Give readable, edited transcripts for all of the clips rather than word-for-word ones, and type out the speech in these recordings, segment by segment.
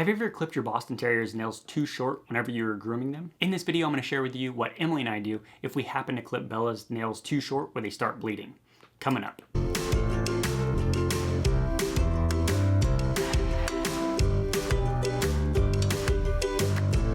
Have you ever clipped your Boston Terrier's nails too short whenever you were grooming them? In this video, I'm going to share with you what Emily and I do if we happen to clip Bella's nails too short where they start bleeding. Coming up.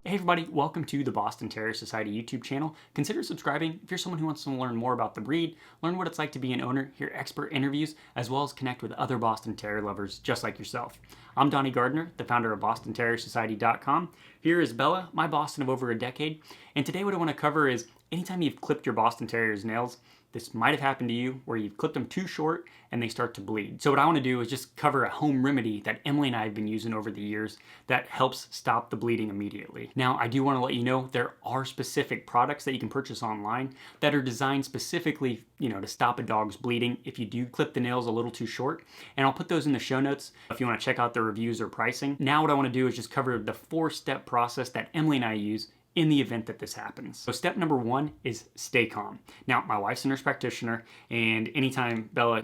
Hey everybody, welcome to the Boston Terrier Society YouTube channel. Consider subscribing if you're someone who wants to learn more about the breed, learn what it's like to be an owner, hear expert interviews, as well as connect with other Boston Terrier lovers just like yourself. I'm Donnie Gardner, the founder of BostonTerrierSociety.com. Here is Bella, my Boston of over a decade, and today what I want to cover is anytime you've clipped your Boston Terrier's nails, this might have happened to you where you've clipped them too short and they start to bleed. So what I want to do is just cover a home remedy that Emily and I have been using over the years that helps stop the bleeding immediately. Now, I do want to let you know there are specific products that you can purchase online that are designed specifically, to stop a dog's bleeding if you do clip the nails a little too short. And I'll put those in the show notes if you want to check out the reviews or pricing. Now what I want to do is just cover the 4-step process that Emily and I use in the event that this happens. So step number 1 is stay calm. Now, my wife's a nurse practitioner, and anytime Bella,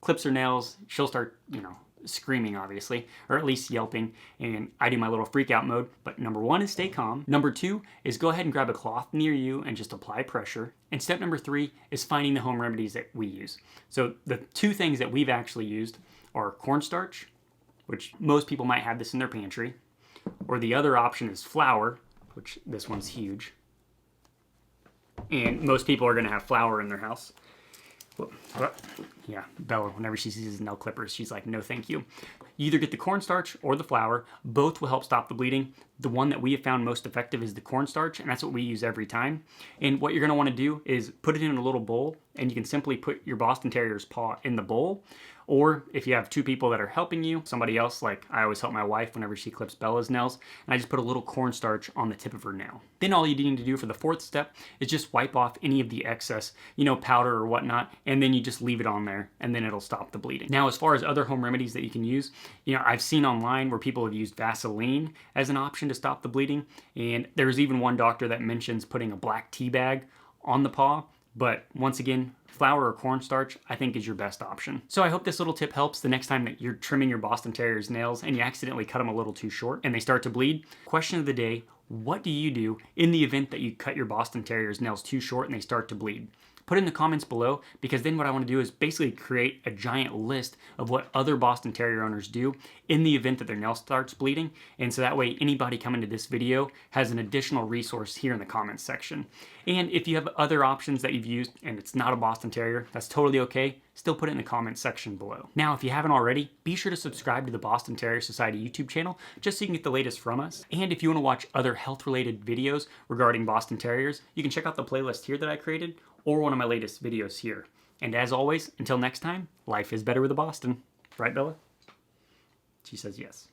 clips her nails, she'll start, screaming obviously, or at least yelping, and I do my little freak out mode. But number 1 is stay calm. Number 2 is go ahead and grab a cloth near you and just apply pressure. And step number 3 is finding the home remedies that we use. So the 2 things that we've actually used are cornstarch, which most people might have this in their pantry, or the other option is flour, which this one's huge. And most people are gonna have flour in their house. Well, yeah, Bella, whenever she sees nail clippers, she's like, no thank you. You either get the cornstarch or the flour. Both will help stop the bleeding. The one that we have found most effective is the cornstarch, and that's what we use every time. And what you're gonna wanna do is put it in a little bowl, and you can simply put your Boston Terrier's paw in the bowl. Or if you have 2 people that are helping you, somebody else, like I always help my wife whenever she clips Bella's nails, and I just put a little cornstarch on the tip of her nail. Then all you need to do for the 4th step is just wipe off any of the excess, powder or whatnot, and then you just leave it on there, and then it'll stop the bleeding. Now, as far as other home remedies that you can use, I've seen online where people have used Vaseline as an option to stop the bleeding, and there's even one doctor that mentions putting a black tea bag on the paw. But once again, flour or cornstarch, I think, is your best option. So I hope this little tip helps the next time that you're trimming your Boston Terrier's nails and you accidentally cut them a little too short and they start to bleed. Question of the day, what do you do in the event that you cut your Boston Terrier's nails too short and they start to bleed? Put it in the comments below, because then what I want to do is basically create a giant list of what other Boston Terrier owners do in the event that their nail starts bleeding. And so that way anybody coming to this video has an additional resource here in the comments section. And if you have other options that you've used and it's not a Boston Terrier, that's totally okay. Still put it in the comments section below. Now, if you haven't already, be sure to subscribe to the Boston Terrier Society YouTube channel just so you can get the latest from us. And if you want to watch other health-related videos regarding Boston Terriers, you can check out the playlist here that I created or one of my latest videos here. And as always, until next time, life is better with a Boston. Right, Bella? She says yes.